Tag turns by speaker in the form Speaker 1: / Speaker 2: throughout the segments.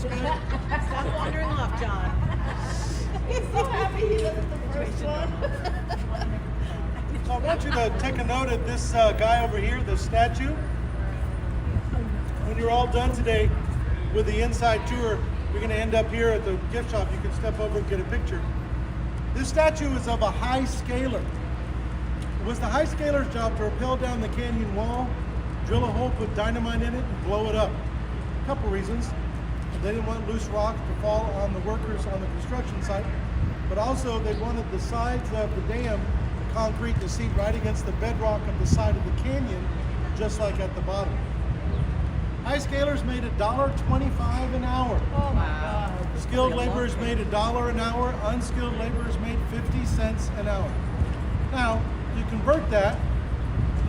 Speaker 1: Stop wandering off, John.
Speaker 2: He's so happy he wasn't the first one.
Speaker 3: So I want you to take a note of this guy over here, the statue. When you're all done today with the inside tour, you're going to end up here at the gift shop. You can step over and get a picture. This statue is of a high scaler. It was the high scaler's job to rappel down the canyon wall, drill a hole, put dynamite in it, and blow it up. A couple reasons. They didn't want loose rocks to fall on the workers on the construction site, but also they wanted the sides of the dam, the concrete, to seat right against the bedrock of the side of the canyon, just like at the bottom. High scalers made $1.25 an hour.
Speaker 2: Oh my God.
Speaker 3: Skilled laborers made $1 an hour. Unskilled laborers made 50 cents an hour. Now, you convert that,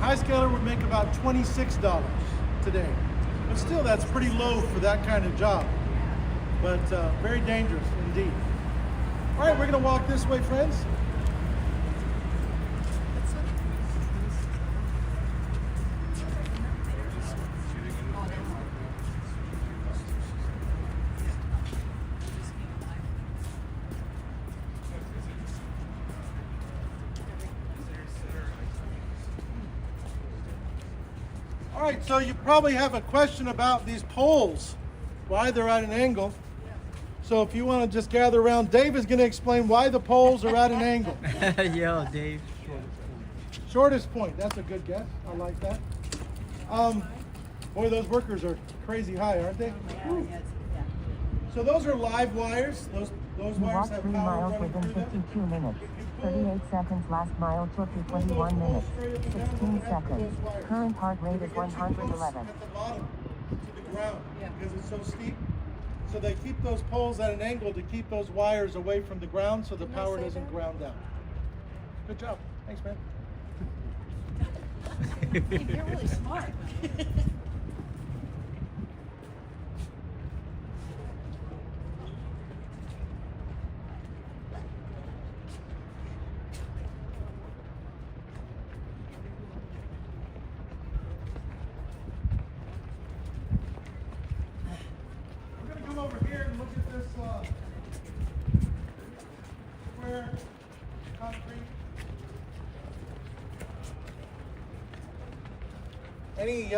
Speaker 3: high scaler would make about $26 today. But still, that's pretty low for that kind of job. But very dangerous indeed. All right, we're going to walk this way, friends. All right, so you probably have a question about these poles, why they're at an angle. So if you want to just gather around, Dave is going to explain why the poles are at an angle.
Speaker 4: Yo, Dave.
Speaker 3: Shortest point, that's a good guess. I like that. Boy, those workers are crazy high, aren't they? So those are live wires. Those
Speaker 5: You
Speaker 3: wires
Speaker 5: walked
Speaker 3: have
Speaker 5: 3
Speaker 3: power
Speaker 5: miles
Speaker 3: running
Speaker 5: within
Speaker 3: through them.
Speaker 5: 52 minutes. 38 seconds. Last mile took you 21 minutes. 16 seconds. Current heart rate is 111.
Speaker 3: At the bottom to the ground because it's so steep. So they keep those poles at an angle to keep those wires away from the ground so the power doesn't ground down. Good job. Thanks, man.
Speaker 1: You're really smart.
Speaker 3: We're going to come over here and look at this square concrete. Any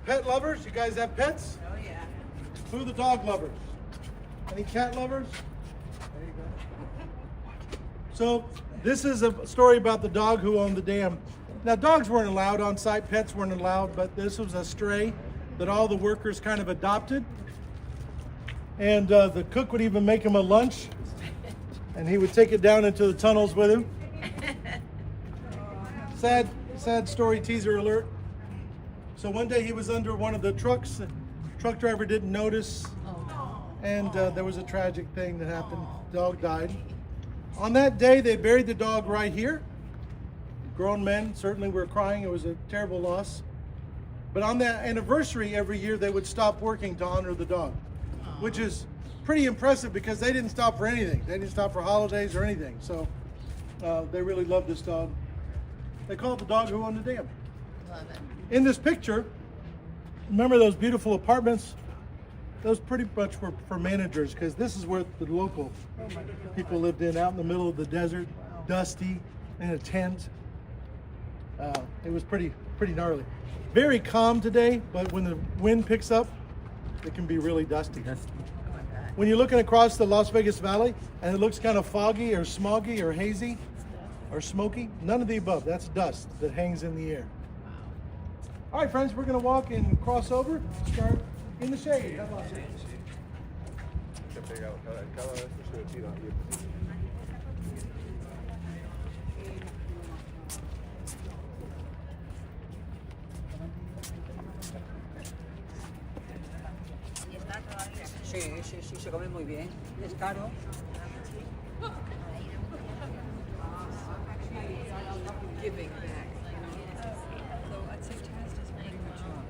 Speaker 3: pet lovers? You guys have pets?
Speaker 1: Oh yeah.
Speaker 3: Who are the dog lovers? Any cat lovers? There you go. So this is a story about the dog who owned the dam. Now dogs weren't allowed on site, pets weren't allowed, but this was a stray that all the workers kind of adopted. And the cook would even make him a lunch, and he would take it down into the tunnels with him. Sad story, teaser alert. So one day he was under one of the trucks. The truck driver didn't notice, and there was a tragic thing that happened. Dog died. On that day, they buried the dog right here. Grown men certainly were crying. It was a terrible loss. But on that anniversary every year, they would stop working to honor the dog, which is pretty impressive because they didn't stop for anything. They didn't stop for holidays or anything. So they really loved this dog. They call it the dog who owned the dam.
Speaker 1: Love it.
Speaker 3: In this picture, remember those beautiful apartments? Those pretty much were for managers because this is where the local people lived in, out in the middle of the desert, dusty, in a tent. It was pretty gnarly. Very calm today, but when the wind picks up, it can be really dusty. When you're looking across the Las Vegas Valley and it looks kind of foggy or smoggy or hazy or smoky, none of the above. That's dust that hangs in the air. All right, friends, we're going to walk and cross over, start in the shade. How about that?
Speaker 6: Sí, se come muy bien. Es caro. Giving back.
Speaker 1: So I'd say Taz does a pretty good job.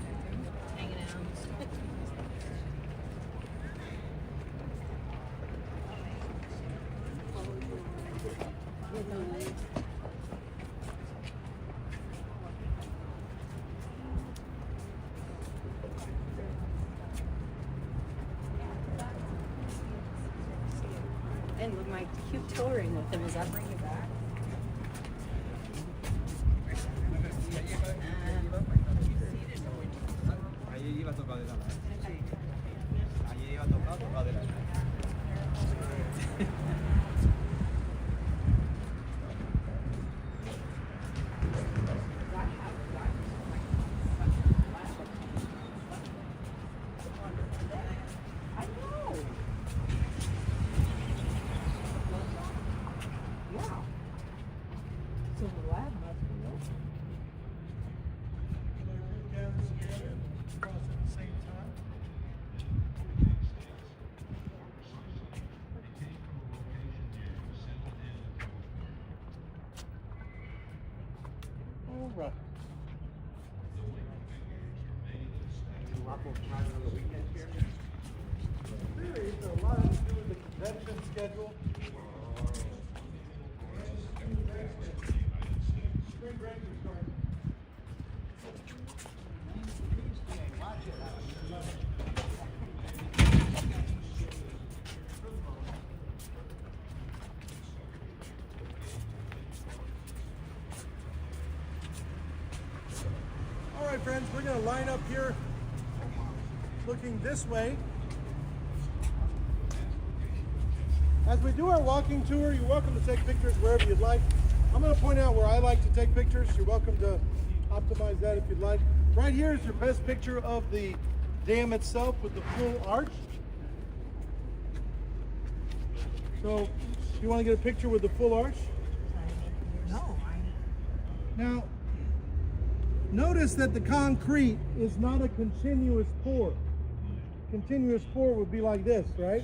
Speaker 1: Hanging out. in with my cute touring with him. Does that bring you back?
Speaker 4: Ahí iba a tocar de la Ahí iba a tocar de la
Speaker 2: I know. Yeah. So the lab must be open.
Speaker 3: Cross at the same time. All right. Really, it's a lot to do with the convention schedule. Spring break is starting. All right, friends, we're going to line up here looking this way. As we do our walking tour, you're welcome to take pictures wherever you'd like. I'm going to point out where I like to take pictures. You're welcome to optimize that if you'd like. Right here is your best picture of the dam itself with the full arch. So, you want to get a picture with the full arch?
Speaker 2: No.
Speaker 3: Now, notice that the concrete is not a continuous pour. Continuous pour would be like this, right?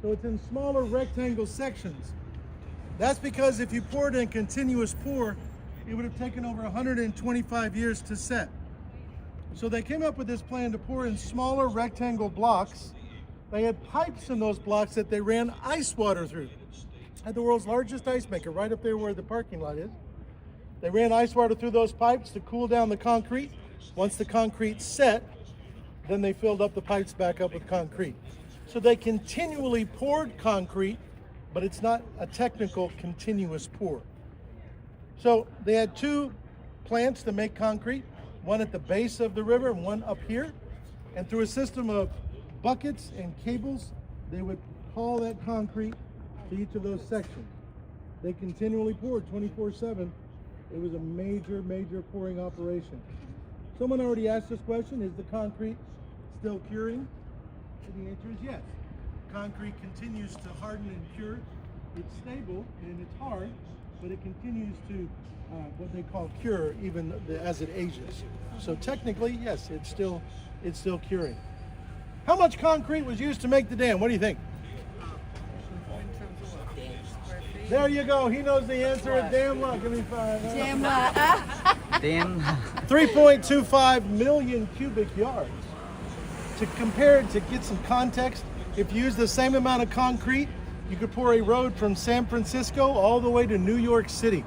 Speaker 3: So it's in smaller rectangle sections. That's because if you poured in continuous pour, it would have taken over 125 years to set. So they came up with this plan to pour in smaller rectangle blocks. They had pipes in those blocks that they ran ice water through. Had the world's largest ice maker right up there where the parking lot is. They ran ice water through those pipes to cool down the concrete. Once the concrete set, then they filled up the pipes back up with concrete. So they continually poured concrete, but it's not a technical continuous pour. So they had two plants to make concrete, one at the base of the river and one up here. And through a system of buckets and cables, they would haul that concrete to each of those sections. They continually poured 24/7. It was a major, major pouring operation. Someone already asked this question, is the concrete still curing? And the answer is yes. Concrete continues to harden and cure. It's stable and it's hard, but it continues to what they call cure even as it ages. So technically, yes, it's still curing. How much concrete was used to make the dam? What do you think? There you go. He knows the answer. Damn luck. Give me five.
Speaker 1: Damn.
Speaker 3: 3.25 million cubic yards. To compare, to get some context, if you use the same amount of concrete, you could pour a road from San Francisco all the way to New York City.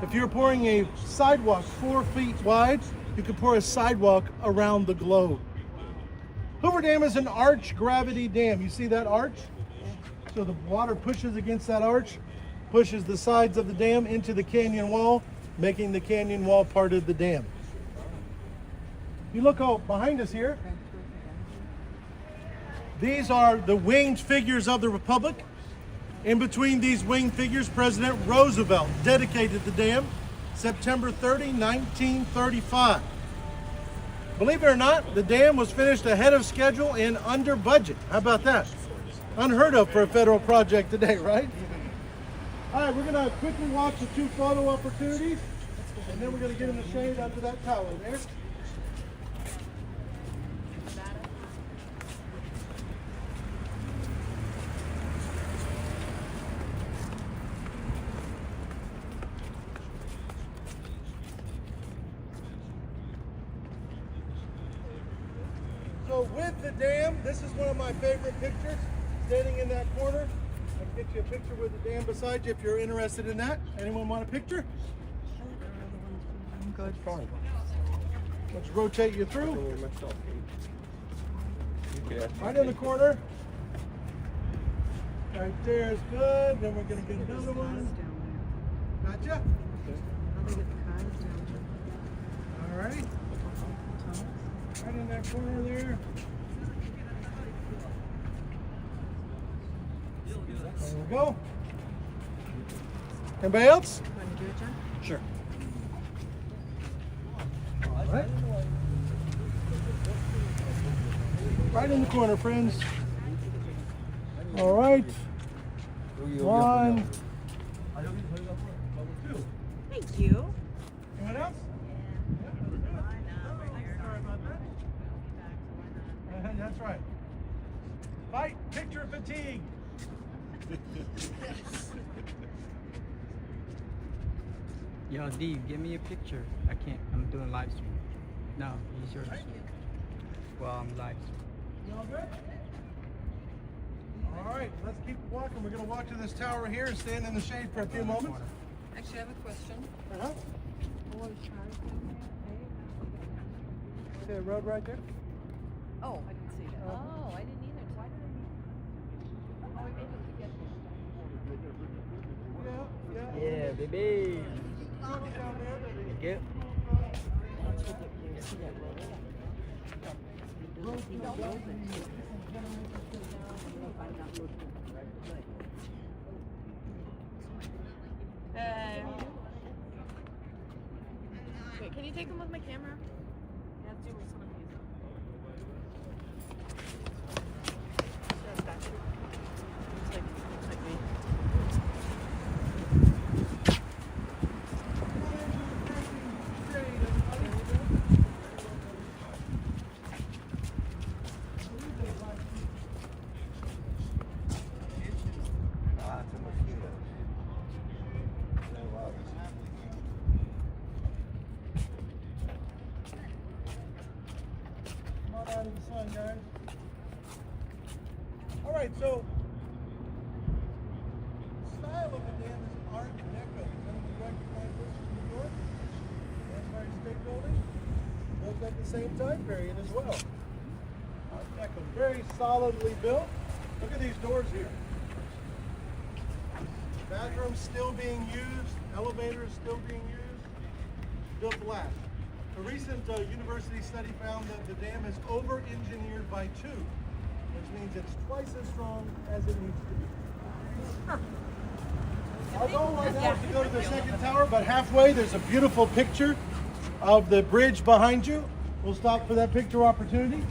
Speaker 3: If you're pouring a sidewalk 4 feet wide, you could pour a sidewalk around the globe. Hoover Dam is an arch gravity dam. You see that arch? So the water pushes against that arch, pushes the sides of the dam into the canyon wall, making the canyon wall part of the dam. You look behind us here. These are the winged figures of the Republic. In between these winged figures, President Roosevelt dedicated the dam September 30, 1935. Believe it or not, the dam was finished ahead of schedule and under budget. How about that? Unheard of for a federal project today, right? All right, we're going to quickly watch the two photo opportunities, and then we're going to get in the shade under that tower there. So with the dam, this is one of my favorite pictures, standing in that corner. I can get you a picture with the dam beside you if you're interested in that. Anyone want a picture?
Speaker 1: I'm good.
Speaker 3: Fine. Let's rotate you through. Right in the corner. Right there is good. Then we're gonna get another one. Gotcha. All right. Right in that corner there. There we go. Anybody else?
Speaker 1: Want to do it, John?
Speaker 4: Sure.
Speaker 3: All right. Right in the corner, friends. All right. One. Two.
Speaker 1: Thank you.
Speaker 3: Anyone else? Sorry about that. That's right. Fight picture fatigue.
Speaker 4: Yo, D, give me a picture. I can't. I'm doing live stream. No, use yours. Well, I'm live stream.
Speaker 3: You all good? All right, let's keep walking. We're going to walk to this tower here and stand in the shade for a few moments.
Speaker 1: Actually, I have a question.
Speaker 3: Uh-huh. See the road right there?
Speaker 1: Oh, I didn't see that. Oh, I didn't either. Why did I? Oh, we made it to get there.
Speaker 3: Yeah.
Speaker 4: Yeah, baby.
Speaker 3: Down there.
Speaker 4: Thank you.
Speaker 1: Hey. Wait, can you take them with my camera? Yeah, do some of these. Looks like me.
Speaker 3: Come on out of the sun, guys. All right, so the style of the dam is Art Deco. Some of you recognize this from New York. Empire State Building. Built at the same time period as well. Art Deco, very solidly built. Look at these doors here. Bathrooms still being used, elevators still being used, built to last. A recent university study found that the dam is over-engineered by 2, which means it's twice as strong as it needs to be. Our goal right now is to go to the second tower, but halfway there's a beautiful picture of the bridge behind you. We'll stop for that picture opportunity.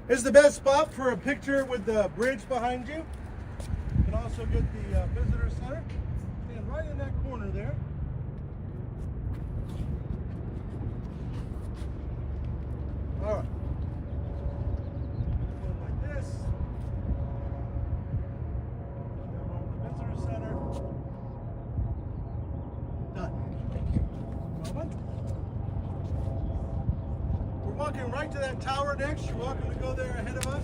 Speaker 3: This is the best spot for a picture with the bridge behind you. You can also get the visitor center. Stand right in that corner there. All right. Go like this. Down over the visitor center. Done. Thank you. Moment. We're walking right to that tower next. You're welcome to go there ahead of us.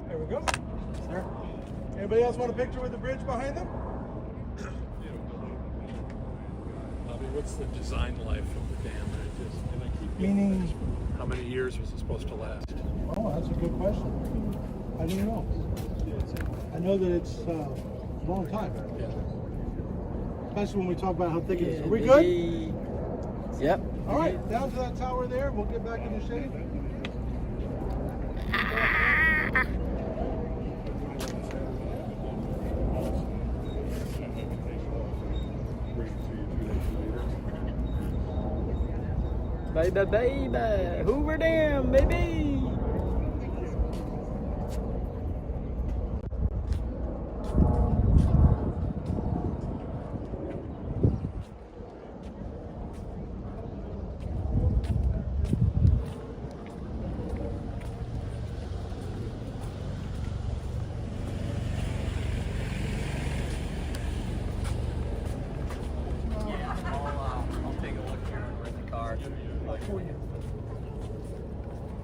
Speaker 3: There we go. Sir. Anybody else want a picture with the bridge behind them?
Speaker 7: Bobby, what's the design life of the dam?
Speaker 3: Meaning?
Speaker 7: How many years was it supposed to last?
Speaker 3: Oh, that's a good question. I don't know. I know that it's a long time. Especially when we talk about how thick it is. Are we good?
Speaker 4: Yep.
Speaker 3: All right, down to that tower there. We'll get back in the shade.
Speaker 4: Baby, baby. Hoover Dam, baby.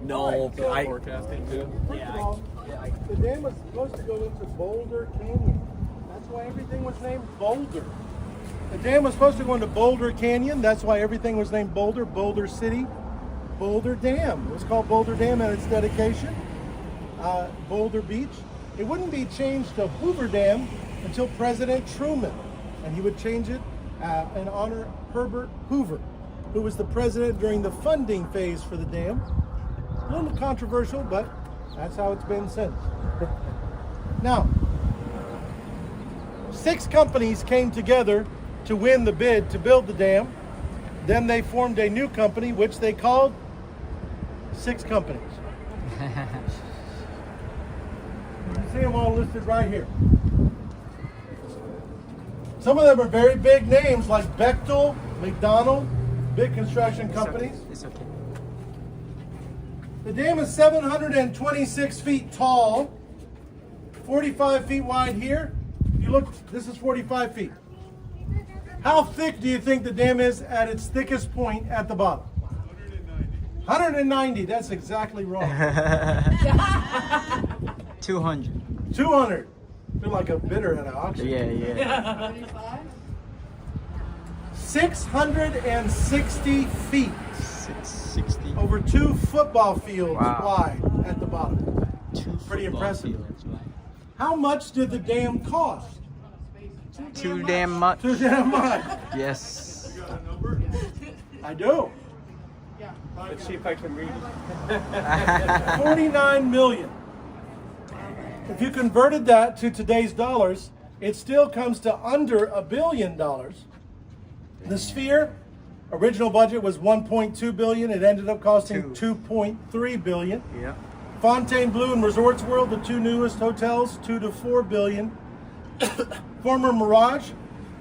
Speaker 8: No, I.
Speaker 7: Forecasting too.
Speaker 3: First of all, the dam was supposed to go into Boulder Canyon. That's why everything was named Boulder. The dam was supposed to go into Boulder Canyon. That's why everything was named Boulder. Boulder City, Boulder Dam. It was called Boulder Dam at its dedication. Boulder Beach. It wouldn't be changed to Hoover Dam until President Truman, and he would change it in honor of Herbert Hoover, who was the president during the funding phase for the dam. A little controversial, but that's how it's been since. Now, 6 companies came together to win the bid to build the dam. Then they formed a new company, which they called 6 companies. You can see them all listed right here. Some of them are very big names like Bechtel, McDonald, big construction companies.
Speaker 4: It's okay.
Speaker 3: The dam is 726 feet tall, 45 feet wide here. If you look, this is 45 feet. How thick do you think the dam is at its thickest point at the bottom? 190. That's exactly wrong.
Speaker 4: 200.
Speaker 3: 200. Feel like a bidder at an auction.
Speaker 4: Yeah.
Speaker 3: 660 feet.
Speaker 4: 660.
Speaker 3: Over 2 football fields
Speaker 4: Wow.
Speaker 3: wide at the bottom.
Speaker 4: 2
Speaker 3: Pretty
Speaker 4: football
Speaker 3: impressive.
Speaker 4: fields, right?
Speaker 3: How much did the dam cost?
Speaker 4: Too damn much.
Speaker 3: Too damn much.
Speaker 4: Yes.
Speaker 3: I do.
Speaker 8: Let's see if I can read it.
Speaker 3: 49 million. If you converted that to today's dollars, it still comes to under $1 billion. The Sphere original budget was 1.2 billion. It ended up costing 2.3 billion.
Speaker 4: Yeah.
Speaker 3: Fontainebleau and Resorts World, the 2 newest hotels, 2 to 4 billion. Former Mirage,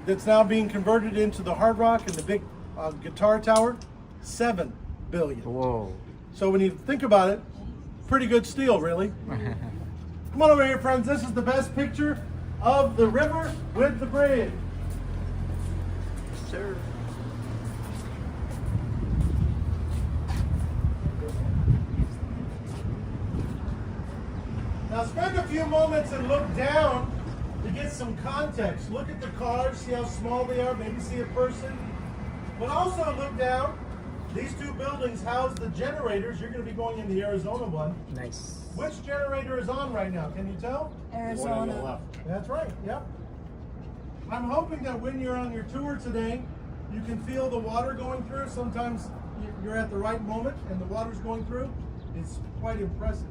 Speaker 3: that's now being converted into the Hard Rock and the big guitar tower, 7 billion.
Speaker 4: Whoa.
Speaker 3: So when you think about it, pretty good steal, really. Come on over here, friends. This is the best picture of the river with the bridge.
Speaker 4: Sir.
Speaker 3: Now spend a few moments and look down to get some context. Look at the cars, see how small they are, maybe see a person. But also look down. These 2 buildings house the generators. You're going to be going in the Arizona one.
Speaker 4: Nice.
Speaker 3: Which generator is on right now? Can you tell?
Speaker 1: Arizona.
Speaker 3: That's right, yep. I'm hoping that when you're on your tour today, you can feel the water going through. Sometimes you're at the right moment and the water's going through. It's quite impressive.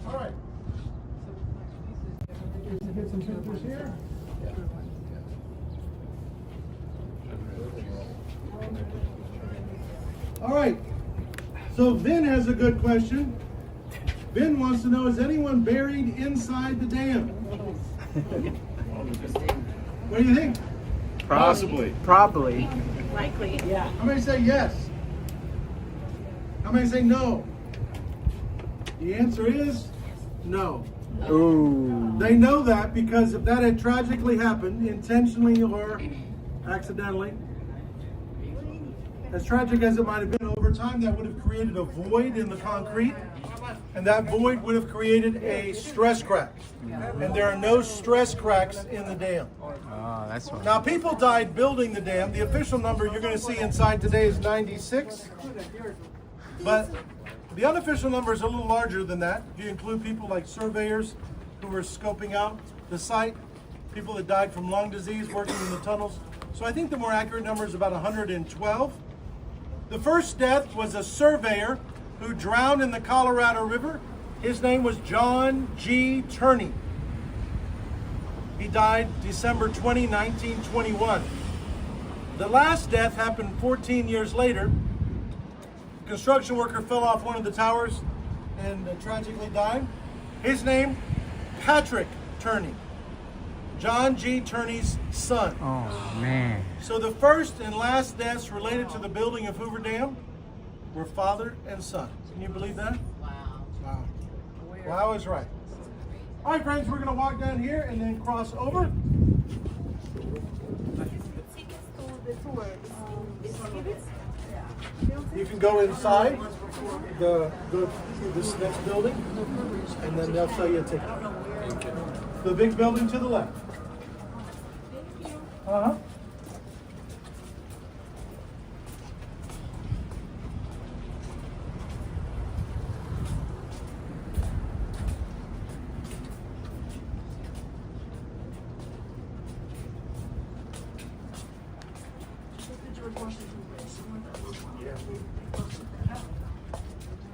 Speaker 3: All right. Let's get some pictures here. All right. So Vin has a good question. Vin wants to know, is anyone buried inside the dam? What do you think?
Speaker 7: Possibly.
Speaker 4: Probably.
Speaker 1: Likely.
Speaker 2: Yeah.
Speaker 3: How many say yes? How many say no? The answer is no.
Speaker 4: Ooh.
Speaker 3: They know that because if that had tragically happened, intentionally or accidentally, as tragic as it might have been, over time that would have created a void in the concrete, and that void would have created a stress crack. And there are no stress cracks in the dam.
Speaker 4: Oh, that's one.
Speaker 3: Now, people died building the dam. The official number you're going to see inside today is 96. But the unofficial number is a little larger than that. If you include people like surveyors who were scoping out the site, people that died from lung disease working in the tunnels. So I think the more accurate number is about 112. The first death was a surveyor who drowned in the Colorado River. His name was John G. Turney. He died December 20, 1921. The last death happened 14 years later. A construction worker fell off one of the towers and tragically died. His name, Patrick Turney. John G. Turney's son.
Speaker 4: Oh, man.
Speaker 3: So the first and last deaths related to the building of Hoover Dam were father and son. Can you believe that? Wow. Well, I was right. All right, friends, we're going to walk down here and then cross over.
Speaker 2: the tour. Exhibits?
Speaker 3: You can go inside, go to this next building, and then they'll sell you a ticket. The big building to the left. Uh-huh.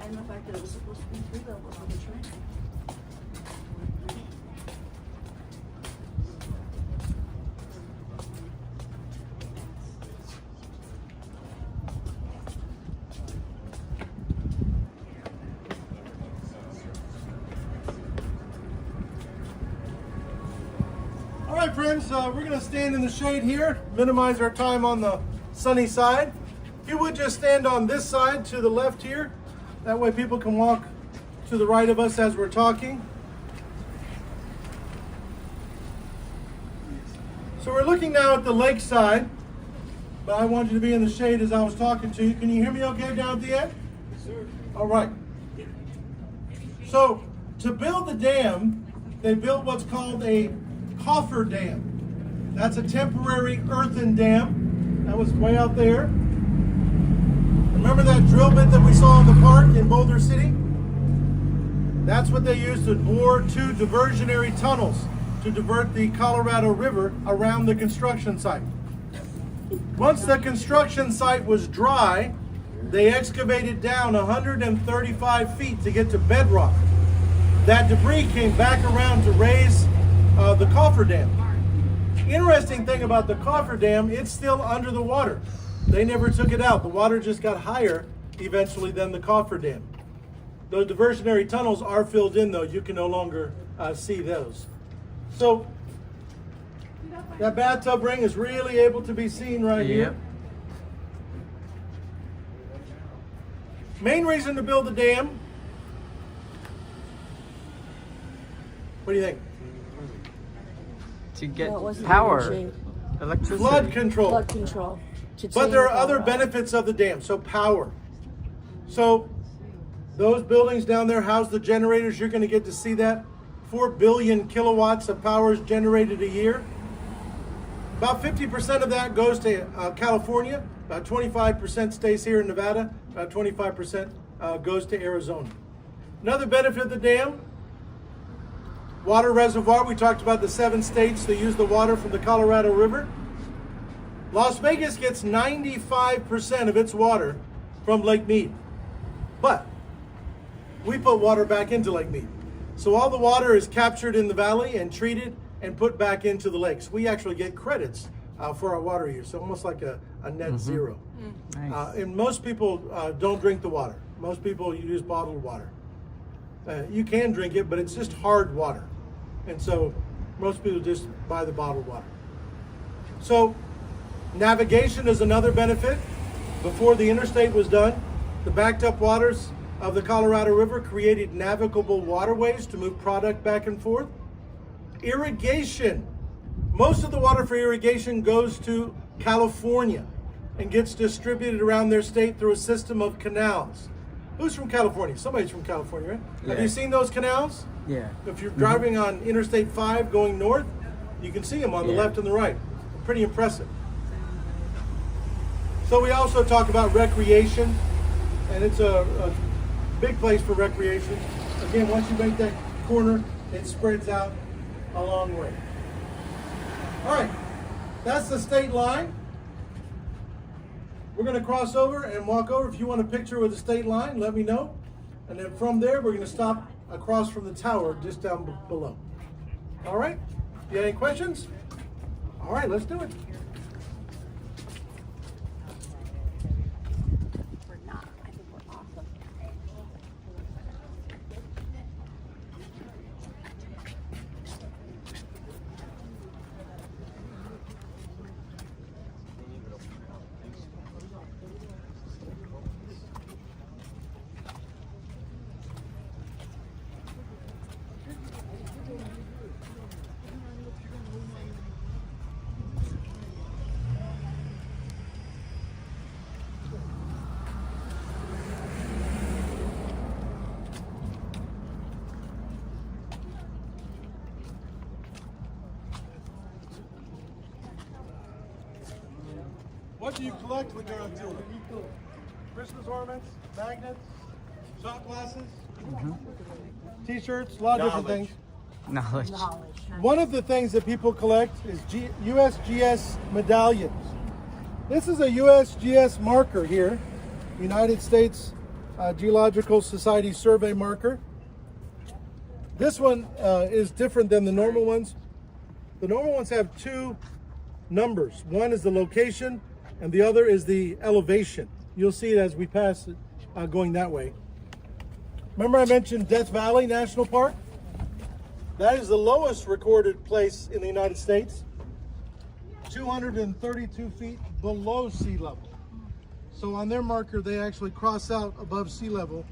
Speaker 2: And the fact that it was supposed to be 3 levels for the train.
Speaker 3: All right, friends, we're going to stand in the shade here, minimize our time on the sunny side. If you would just stand on this side to the left here, that way people can walk to the right of us as we're talking. So we're looking now at the lake side, but I want you to be in the shade as I was talking to you. Can you hear me okay down at the end? Yes, sir. All right. So to build the dam, they built what's called a Hoover Dam. That's a temporary earthen dam. That was way out there. Remember that drill bit that we saw in the park in Boulder City? That's what they used to bore 2 diversionary tunnels to divert the Colorado River around the construction site. Once the construction site was dry, they excavated down 135 feet to get to bedrock. That debris came back around to raise the Hoover Dam. Interesting thing about the Hoover Dam, it's still under the water. They never took it out. The water just got higher eventually than the Hoover Dam. Those diversionary tunnels are filled in though. You can no longer see those. So that bathtub ring is really able to be seen right here. Main reason to build the dam. What do you think?
Speaker 4: To get
Speaker 2: No, it wasn't
Speaker 4: power,
Speaker 2: energy.
Speaker 4: electricity.
Speaker 3: Flood control.
Speaker 2: Flood control.
Speaker 3: But there are other benefits of the dam. So power. So those buildings down there house the generators. You're going to get to see that. 4 billion kilowatts of power is generated a year. About 50% of that goes to California. About 25% stays here in Nevada. About 25% goes to Arizona. Another benefit of the dam, water reservoir. We talked about the 7 states that use the water from the Colorado River. Las Vegas gets 95% of its water from Lake Mead. But we put water back into Lake Mead. So all the water is captured in the valley and treated and put back into the lakes. We actually get credits for our water use, so almost like a net zero.
Speaker 4: Nice.
Speaker 3: And most people don't drink the water. Most people use bottled water. You can drink it, but it's just hard water. And so most people just buy the bottled water. So navigation is another benefit. Before the interstate was done, the backed up waters of the Colorado River created navigable waterways to move product back and forth. Irrigation. Most of the water for irrigation goes to California and gets distributed around their state through a system of canals. Who's from California? Somebody's from California, right?
Speaker 4: Yeah.
Speaker 3: Have you seen those canals?
Speaker 4: Yeah.
Speaker 3: If you're driving on Interstate 5 going north, you can see them on the
Speaker 4: Yeah.
Speaker 3: left and the right. Pretty impressive. So we also talk about recreation, and it's a big place for recreation. Again, once you make that corner, it spreads out a long way. All right, that's the state line. We're going to cross over and walk over. If you want a picture with the state line, let me know. And then from there, we're going to stop across from the tower just down below. All right? You got any questions? All right, let's do it.
Speaker 2: We're not. I think we're awesome.
Speaker 3: What do you collect when you're on tour? Christmas ornaments, magnets, shot glasses, T-shirts, a lot of different things.
Speaker 4: Knowledge.
Speaker 3: One of the things that people collect is USGS medallions. This is a USGS marker here, United States Geological Society survey marker. This one is different than the normal ones. The normal ones have two numbers. One is the location and the other is the elevation. You'll see it as we pass it going that way. Remember I mentioned Death Valley National Park? That is the lowest recorded place in the United States, 232 feet below sea level. So on their marker, they actually cross out above sea level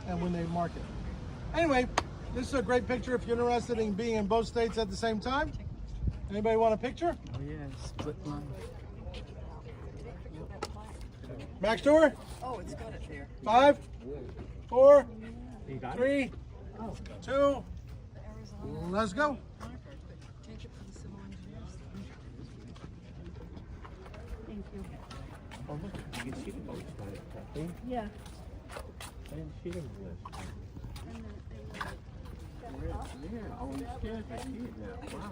Speaker 3: and when they mark it. Anyway, this is a great picture if you're interested in being in both states at the same time. Anybody want a picture?
Speaker 4: Oh yeah, split line.
Speaker 3: Max Tour?
Speaker 1: Oh, it's got it there.
Speaker 3: 5, 4, 3, 2, let's go.
Speaker 1: Take it for the civil engineers. Thank you.
Speaker 8: Oh, look, you can see the boats by it.
Speaker 1: Yeah.
Speaker 8: I didn't see them list. Yeah, oh, it's scared. I see it now. Wow.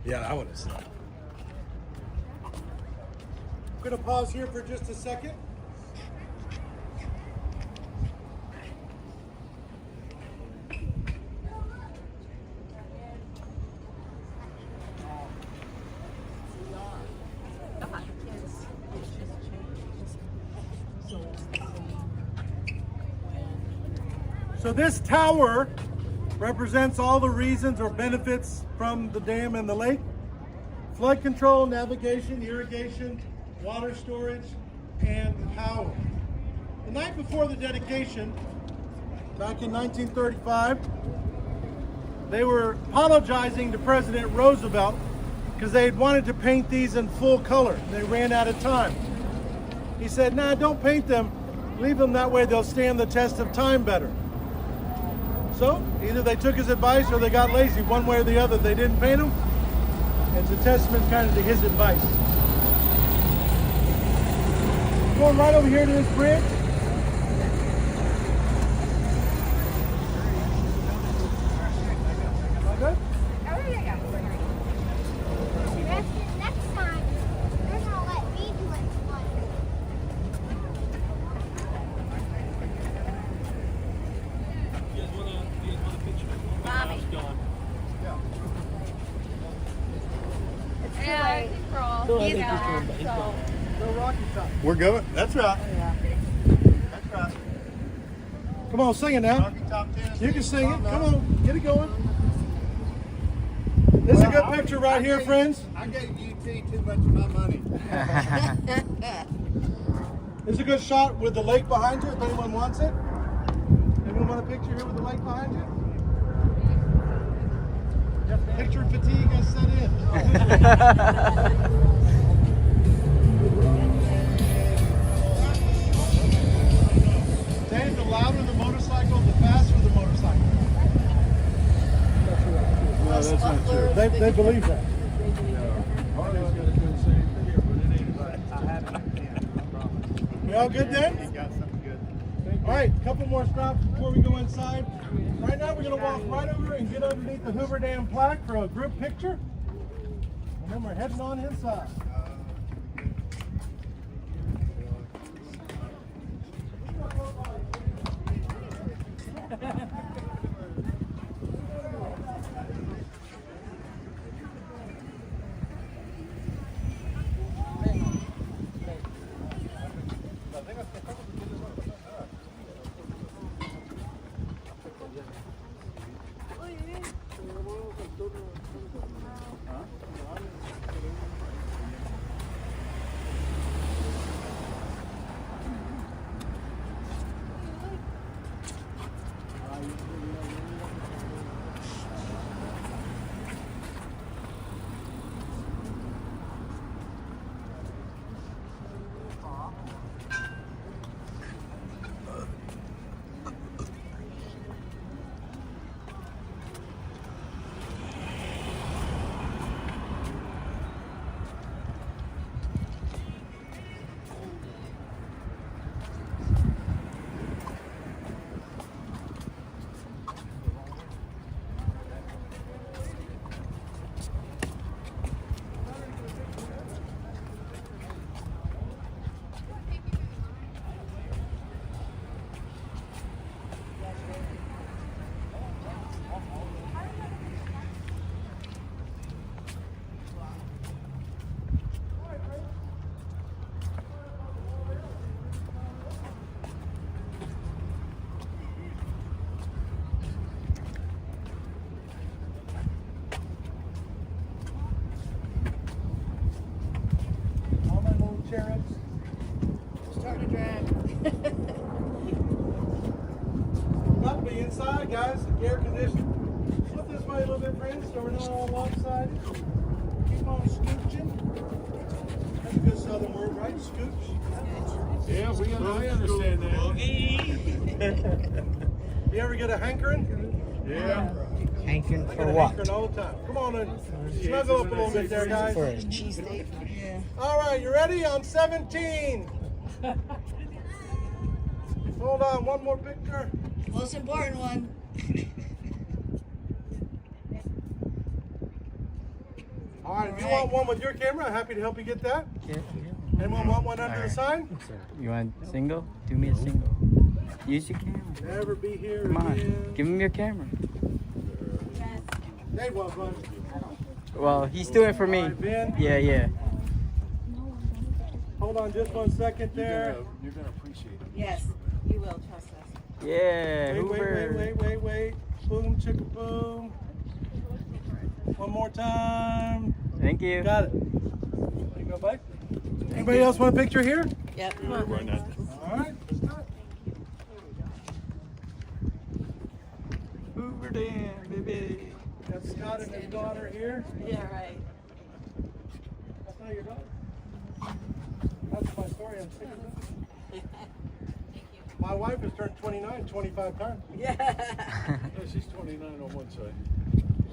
Speaker 7: Yeah, I would have said.
Speaker 3: I'm going to pause here for just a second. So this tower represents all the reasons or benefits from the dam and the lake. Flood control, navigation, irrigation, water storage, and power. The night before the dedication, back in 1935, they were apologizing to President Roosevelt because they had wanted to paint these in full color. They ran out of time. He said, nah, don't paint them. Leave them that way, they'll stand the test of time better. So either they took his advice or they got lazy. One way or the other, they didn't paint them. It's a testament kind of to his advice. Going right over here to this bridge. All good?
Speaker 9: Next time, they're gonna let me do it one.
Speaker 8: We're going. That's right. That's right.
Speaker 3: Come on, sing it now.
Speaker 8: Rocky Top 10.
Speaker 3: You can sing it. Come on, get it going. This is a good picture right here, friends.
Speaker 8: I gave UT too much of my money.
Speaker 3: This is a good shot with the lake behind you if anyone wants it. Anyone want a picture here with the lake behind you? Picture fatigue has set in. Dave, the louder the motorcycle, the faster the motorcycle.
Speaker 8: No, that's not true.
Speaker 3: They believe that. We all good then?
Speaker 8: You got something good.
Speaker 3: All right, a couple more stops before we go inside. Right now we're going to walk right over and get underneath the Hoover Dam plaque for a group picture. And then we're heading on inside. there, friends, so we're not all lopsided. Keep on scooching. That's a good southern word, right? Scooch.
Speaker 7: Yeah, I understand that.
Speaker 3: You ever get a hankering?
Speaker 7: Yeah.
Speaker 4: Hankering
Speaker 3: I
Speaker 4: for
Speaker 3: get a
Speaker 4: what?
Speaker 3: hankering all the time. Come on in. Snuggle up a little bit there, guys.
Speaker 2: Cheesesteak. Yeah.
Speaker 3: All right, you ready? On 17. Hold on, one more picture.
Speaker 2: Most important one.
Speaker 3: All right, if you want one with your camera, I'm happy to help you get that.
Speaker 4: Yeah.
Speaker 3: Anyone want one under the
Speaker 4: Alright.
Speaker 3: sign?
Speaker 4: You want single? Do me a single. Use your camera.
Speaker 3: Never be here
Speaker 4: Come on.
Speaker 3: again.
Speaker 4: Give him your camera.
Speaker 3: Hey, well, bud.
Speaker 4: Well, he's doing it for me.
Speaker 3: Alright, Ben.
Speaker 4: Yeah.
Speaker 3: Hold on just 1 second there.
Speaker 7: You're gonna appreciate it.
Speaker 2: Yes, you will trust us.
Speaker 4: Yeah,
Speaker 3: Wait,
Speaker 4: Hoover.
Speaker 3: wait. Boom, chicka boom. One more time.
Speaker 4: Thank you.
Speaker 3: Got it. There you go, bud. Anybody else want a picture here?
Speaker 2: Yep, come on.
Speaker 7: Why not?
Speaker 3: All right. Let's do it.
Speaker 4: Hoover Dam, baby.
Speaker 3: Got Scott and his daughter here.
Speaker 2: Yeah, right.
Speaker 3: That's not your daughter. That's my story. I'm sick of it. My wife has turned 29 25 times.
Speaker 2: Yeah.
Speaker 7: Yeah, she's 29 on one side.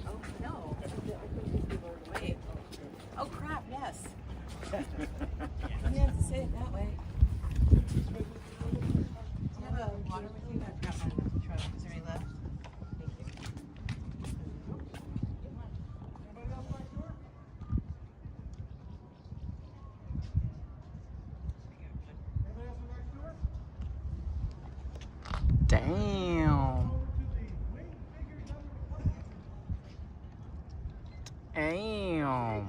Speaker 2: Oh, no. Wait. Oh, crap, yes. You have to say it that way. Do you have a water with you? I've got mine in the truck. Is there any left? Thank you.
Speaker 3: Anybody else like tour? Anybody else like tour?
Speaker 4: Damn.
Speaker 3: Over to the wing figure number 1.
Speaker 4: Damn.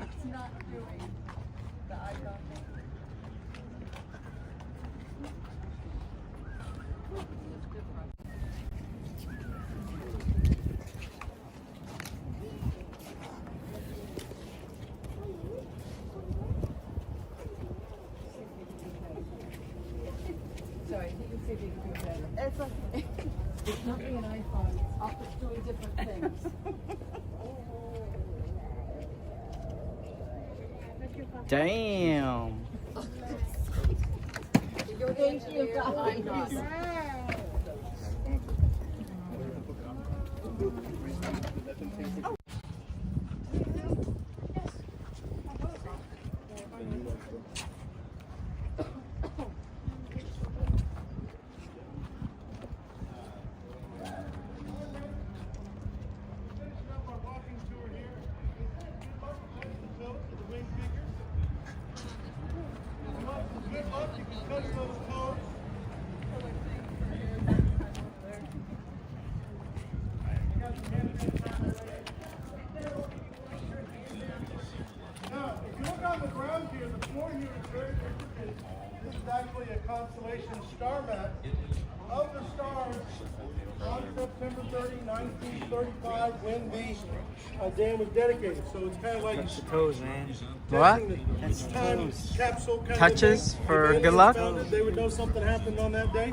Speaker 1: It's not doing the eye contact. Sorry, you can see if you can do better.
Speaker 2: It's okay.
Speaker 1: It's not being an iPhone, it's up it's doing different things.
Speaker 4: Damn.
Speaker 1: Thank you, guys.
Speaker 3: Now, if you look on the ground here, the floor here is very intricate. This is actually a constellation star map of the stars on September 30, 1935, when the dam was dedicated. So it's kind of like
Speaker 4: What?
Speaker 3: It's time capsule kind
Speaker 4: Touches
Speaker 3: of thing.
Speaker 4: for
Speaker 3: If
Speaker 4: good
Speaker 3: aliens
Speaker 4: luck?
Speaker 3: found it, they would know something happened on that day.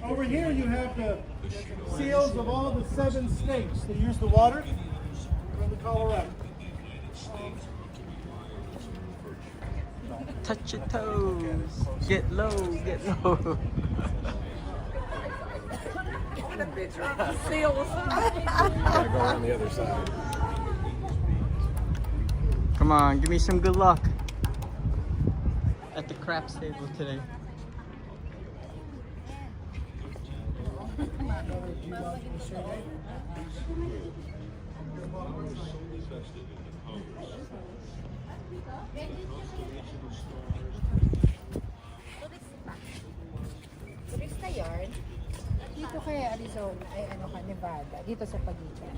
Speaker 3: Over here you have the seals of all the 7 states that use the water from the Colorado.
Speaker 4: Touch your toes. Get low, get low.
Speaker 7: Gotta go on the other side.
Speaker 4: Come on, give me some good luck at the craps table today.
Speaker 1: Turista yard. Dito kay Arizona, ay ano ka, Nevada. Dito sa pagitan.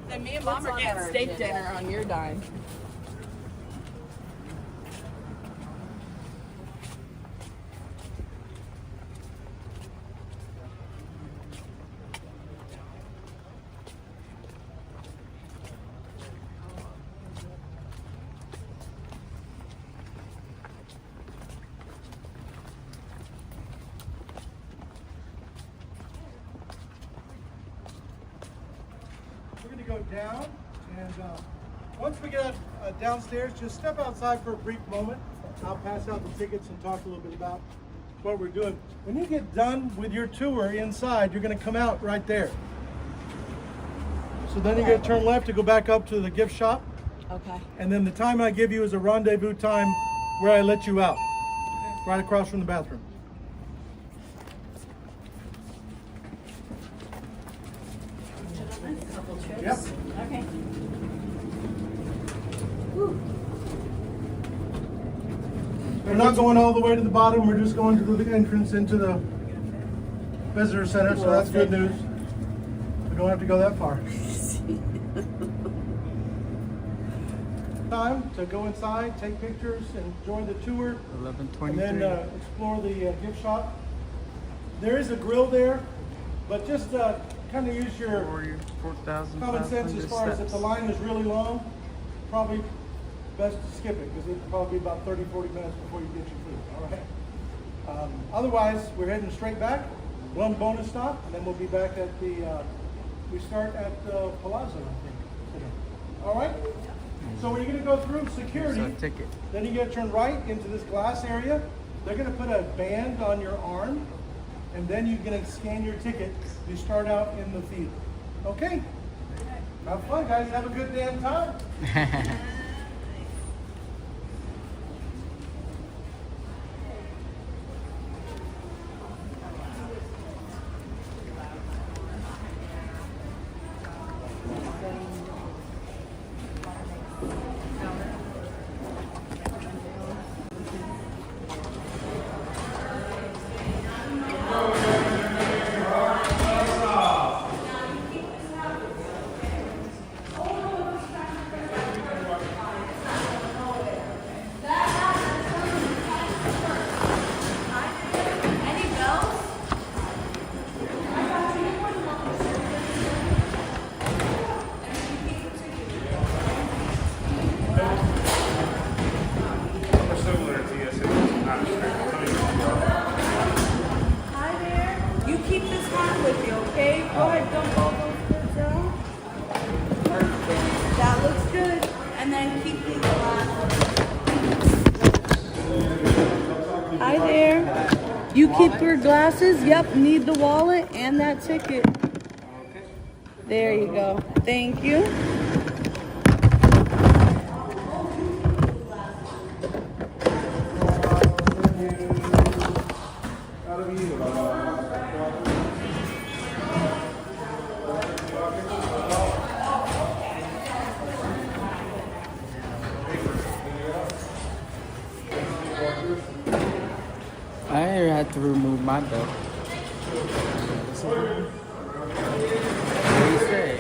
Speaker 2: Then me and Mom are getting steak dinner on your dime.
Speaker 3: We're going to go down, and once we get downstairs, just step outside for a brief moment. I'll pass out the tickets and talk a little bit about what we're doing. When you get done with your tour inside, you're going to come out right there. So then you're going to turn left to go back up to the gift shop.
Speaker 2: Okay.
Speaker 3: And then the time I give you is a rendezvous time where I let you out, right across from the bathroom. Yep.
Speaker 2: Okay.
Speaker 3: We're not going all the way to the bottom. We're just going to the entrance into the visitor center, so that's good news. We don't have to go that far. Time to go inside, take pictures, enjoy the tour,
Speaker 4: 11:23.
Speaker 3: and then explore the gift shop. There is a grill there, but just kind of use your common sense as far as if the line is really long, probably best to skip it because it'll probably be about 30-40 minutes before you get your food. All right. Otherwise, we're heading straight back. One bonus stop, and then we'll be back at the. We start at Palazzo, I think. Today. All right. So when you're going to go through security, then you got to turn right into this glass area. They're going to put a band on your arm, and then you're going to scan your ticket. You start out in the theater. Okay? Have fun, guys. Have a good damn time.
Speaker 2: Hi there. You keep your glasses. Yep, need the wallet and that ticket. There you go. Thank you.
Speaker 4: I had to remove my belt. What do you say?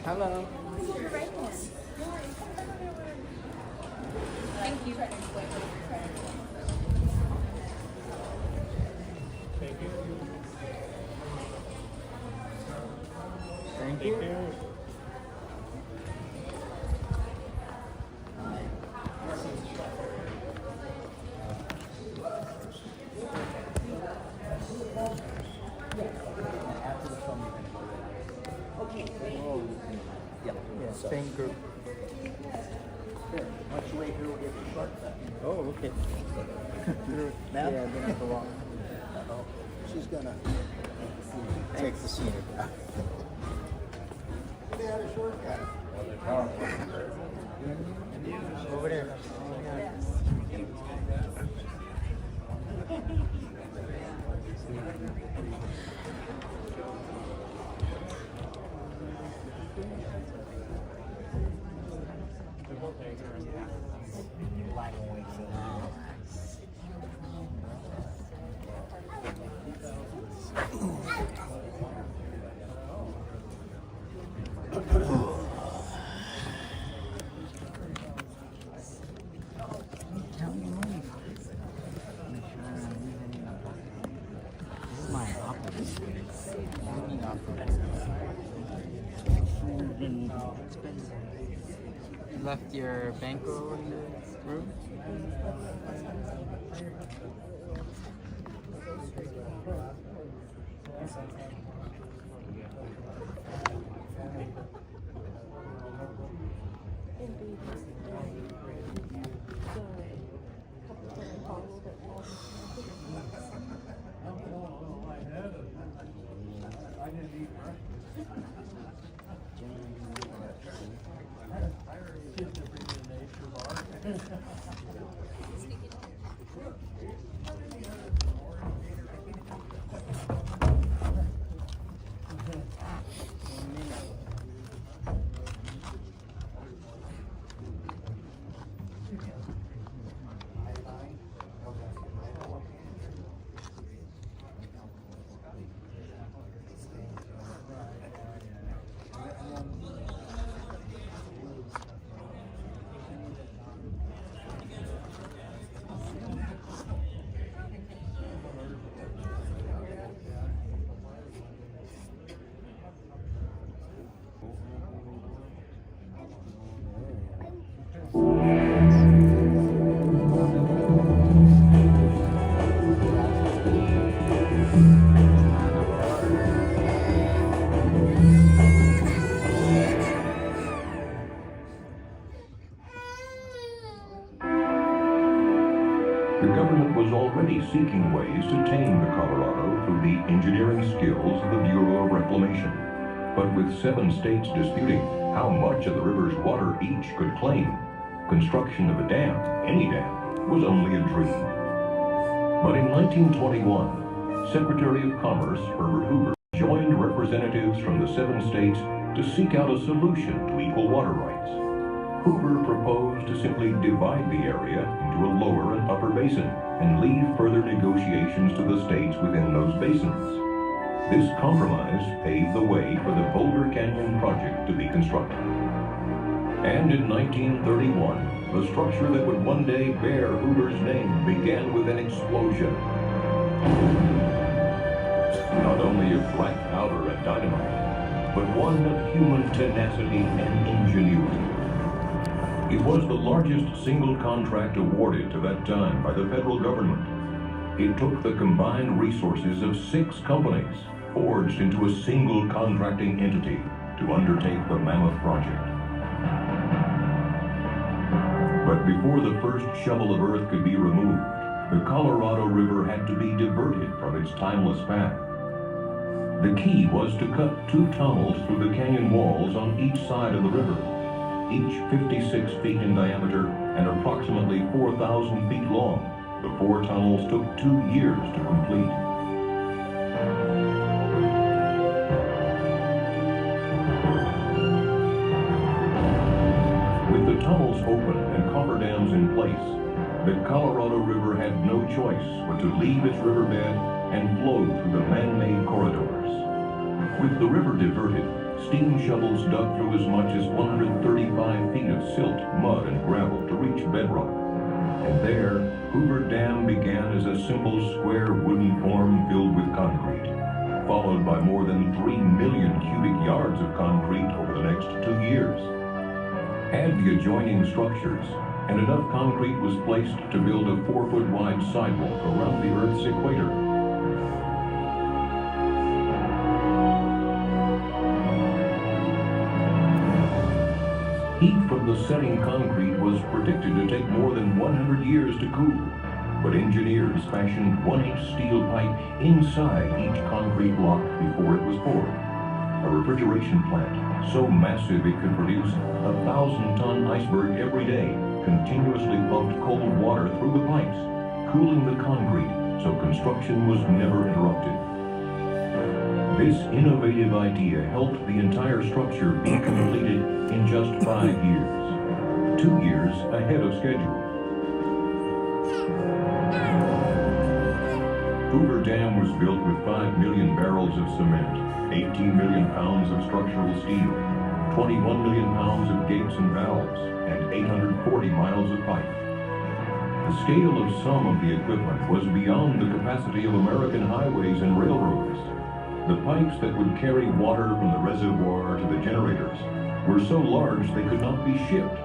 Speaker 4: Hello.
Speaker 2: Thank you.
Speaker 4: Thank you. Same group.
Speaker 8: Once you wait here, we'll get the shortcut.
Speaker 4: Oh, okay.
Speaker 8: Ma'am?
Speaker 4: Yeah, then I have to walk.
Speaker 8: She's gonna take the scenic route. They had a shortcut.
Speaker 4: Over there. You left your bankroll in the room?
Speaker 10: The government was already seeking ways to tame the Colorado through the engineering skills of the Bureau of Reclamation. But with 7 states disputing how much of the river's water each could claim, construction of a dam, any dam, was only a dream. But in 1921, Secretary of Commerce Herbert Hoover joined representatives from the 7 states to seek out a solution to equal water rights. Hoover proposed to simply divide the area into a lower and upper basin and leave further negotiations to the states within those basins. This compromise paved the way for the Boulder Canyon project to be constructed. And in 1931, the structure that would one day bear Hoover's name began with an explosion. Not only of black powder and dynamite, but one of human tenacity and ingenuity. It was the largest single contract awarded to that time by the federal government. It took the combined resources of 6 companies, forged into a single contracting entity, to undertake the mammoth project. But before the first shovel of earth could be removed, the Colorado River had to be diverted from its timeless path. The key was to cut 2 tunnels through the canyon walls on each side of the river, each 56 feet in diameter and approximately 4,000 feet long. The 4 tunnels took 2 years to complete. With the tunnels open and cofferdams in place, the Colorado River had no choice but to leave its riverbed and flow through the man-made corridors. With the river diverted, steam shovels dug through as much as 135 feet of silt, mud, and gravel to reach bedrock. And there, Hoover Dam began as a simple square wooden form filled with concrete, followed by more than 3 million cubic yards of concrete over the next 2 years. Add the adjoining structures, and enough concrete was placed to build a 4-foot wide sidewalk around the Earth's equator. Heat from the setting concrete was predicted to take more than 100 years to cool, but engineers fashioned 1-inch steel pipe inside each concrete block before it was poured. A refrigeration plant so massive it could produce a 1,000-ton iceberg every day continuously pumped cold water through the pipes, cooling the concrete so construction was never interrupted. This innovative idea helped the entire structure be completed in just 5 years, 2 years ahead of schedule. Hoover Dam was built with 5 million barrels of cement, 18 million pounds of structural steel, 21 million pounds of gates and valves, and 840 miles of pipe. The scale of some of the equipment was beyond the capacity of American highways and railroads. The pipes that would carry water from the reservoir to the generators were so large they could not be shipped,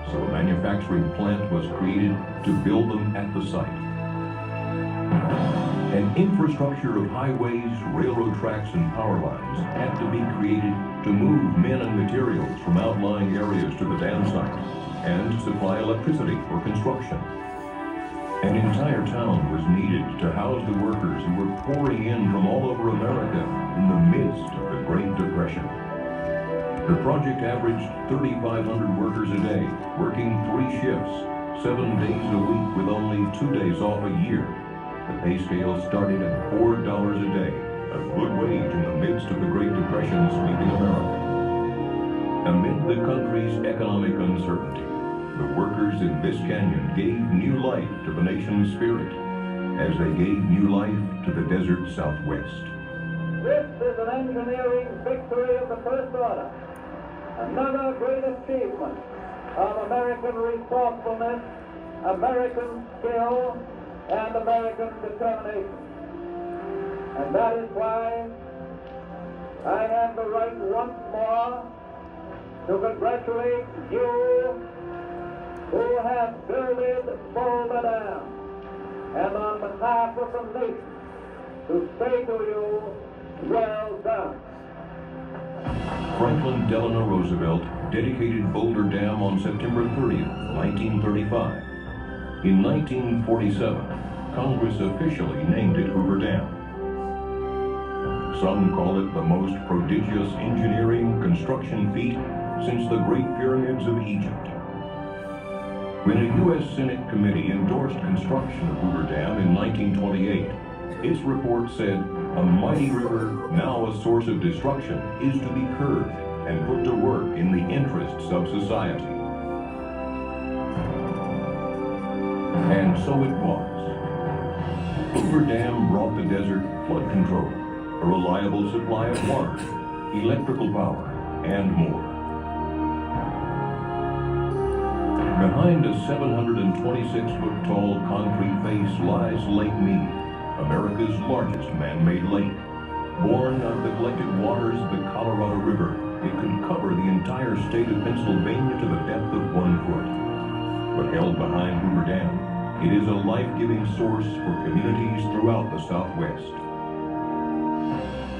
Speaker 10: so a manufacturing plant was created to build them at the site. An infrastructure of highways, railroad tracks, and power lines had to be created to move men and materials from outlying areas to the dam site and supply electricity for construction. An entire town was needed to house the workers who were pouring in from all over America in the midst of the Great Depression. The project averaged 3,500 workers a day, working 3 shifts, 7 days a week with only 2 days off a year. The pay scale started at $4 a day, a good wage in the midst of the Great Depression sweeping America. Amid the country's economic uncertainty, the workers in this canyon gave new life to the nation's spirit, as they gave new life to the desert Southwest.
Speaker 11: This is an engineering victory of the first order. Another great achievement of American resourcefulness, American skill, and American determination. And that is why I have the right once more to congratulate you who have builded Hoover Dam, and on behalf of the nation, to say to you, well done.
Speaker 10: Franklin Delano Roosevelt dedicated Boulder Dam on September 30th, 1935. In 1947, Congress officially named it Hoover Dam. Some call it the most prodigious engineering construction feat since the Great Pyramids of Egypt. When a U.S. Senate committee endorsed construction of Hoover Dam in 1928, its report said, "A mighty river, now a source of destruction, is to be curbed and put to work in the interests of society." And so it was. Hoover Dam brought the desert flood control, a reliable supply of water, electrical power, and more. Behind a 726-foot-tall concrete face lies Lake Mead, America's largest man-made lake. Born out of the collected waters of the Colorado River, it could cover the entire state of Pennsylvania to the depth of 1 foot. But held behind Hoover Dam, it is a life-giving source for communities throughout the Southwest.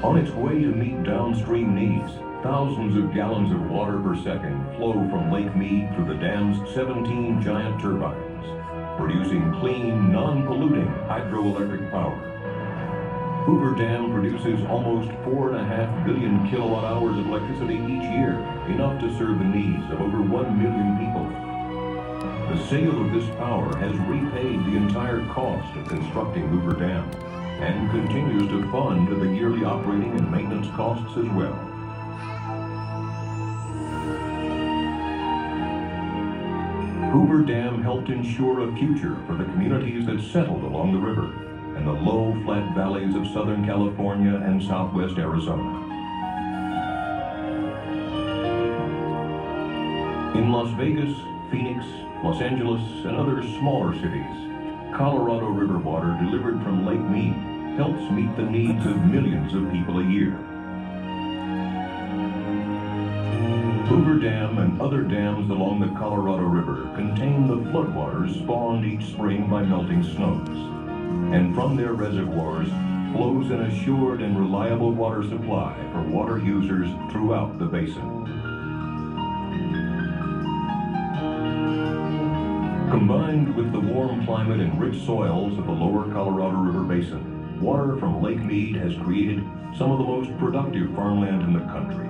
Speaker 10: On its way to meet downstream needs, thousands of gallons of water per second flow from Lake Mead through the dam's 17 giant turbines, producing clean, non-polluting hydroelectric power. Hoover Dam produces almost 4.5 billion kilowatt hours of electricity each year, enough to serve the needs of over 1 million people. The sale of this power has repaid the entire cost of constructing Hoover Dam and continues to fund the yearly operating and maintenance costs as well. Hoover Dam helped ensure a future for the communities that settled along the river and the low, flat valleys of Southern California and Southwest Arizona. In Las Vegas, Phoenix, Los Angeles, and other smaller cities, Colorado River water delivered from Lake Mead helps meet the needs of millions of people a year. Hoover Dam and other dams along the Colorado River contain the floodwaters spawned each spring by melting snows, and from their reservoirs flows an assured and reliable water supply for water users throughout the basin. Combined with the warm climate and rich soils of the lower Colorado River basin, water from Lake Mead has created some of the most productive farmland in the country.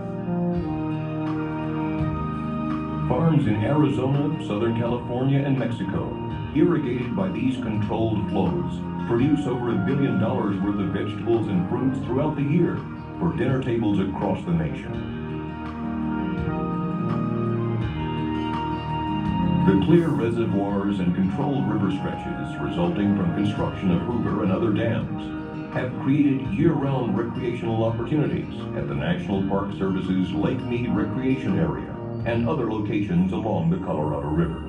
Speaker 10: Farms in Arizona, Southern California, and Mexico, irrigated by these controlled flows, produce over $1 billion worth of vegetables and fruits throughout the year for dinner tables across the nation. The clear reservoirs and controlled river stretches resulting from construction of Hoover and other dams have created year-round recreational opportunities at the National Park Service's Lake Mead Recreation Area and other locations along the Colorado River.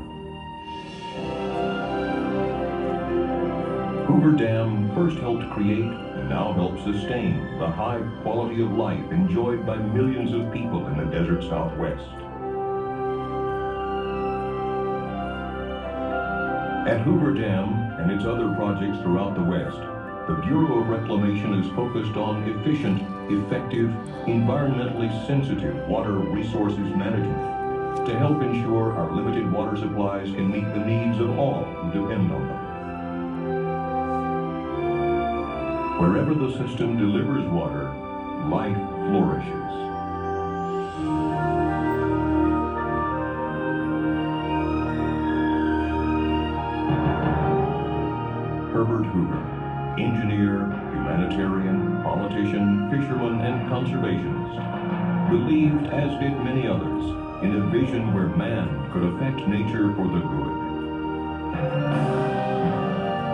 Speaker 10: Hoover Dam first helped create and now helps sustain the high quality of life enjoyed by millions of people in the desert Southwest. At Hoover Dam and its other projects throughout the West, the Bureau of Reclamation is focused on efficient, effective, environmentally sensitive water resources management to help ensure our limited water supplies can meet the needs of all who depend on them. Wherever the system delivers water, life flourishes. Herbert Hoover, engineer, humanitarian, politician, fisherman, and conservationist, believed, as did many others, in a vision where man could affect nature for the good.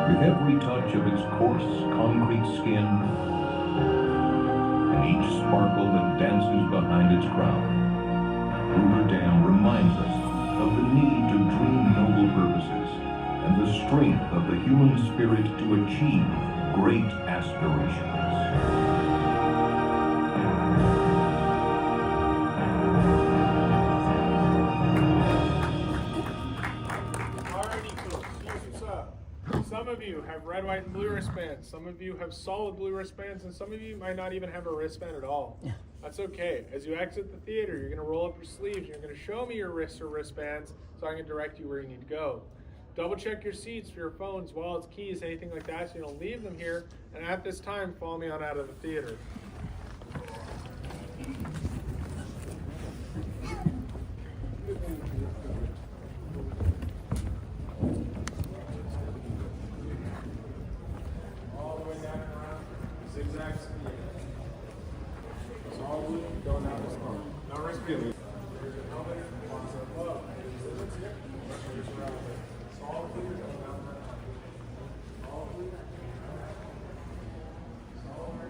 Speaker 10: With every touch of its coarse, concrete skin, and each sparkle that dances behind its crown, Hoover Dam reminds us of the need to dream noble purposes and the strength of the human spirit to achieve great aspirations.
Speaker 7: Some of you have red, white, and blue wristbands. Some of you have solid blue wristbands, and some of you might not even have a wristband at all. That's okay. As you exit the theater, you're going to roll up your sleeves. You're going to show me your wrists or wristbands so I can direct you where you need to go. Double check your seats for your phones, wallets, keys, anything like that, so you don't leave them here. And at this time, follow me on out of the theater. All the way down and around, zigzag speed. It's all blue, going down this car. Now wrist feeling. There's an elevator, walks up above. There's a zip, there's your elevator. It's all blue, going down the car. All blue. It's all blue.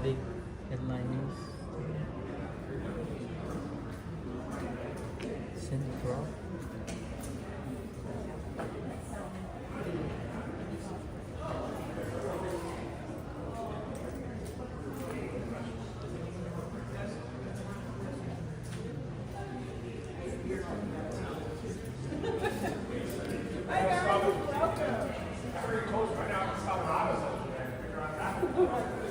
Speaker 4: Big headline news. Central.
Speaker 2: Bye, guys.
Speaker 11: Hoover.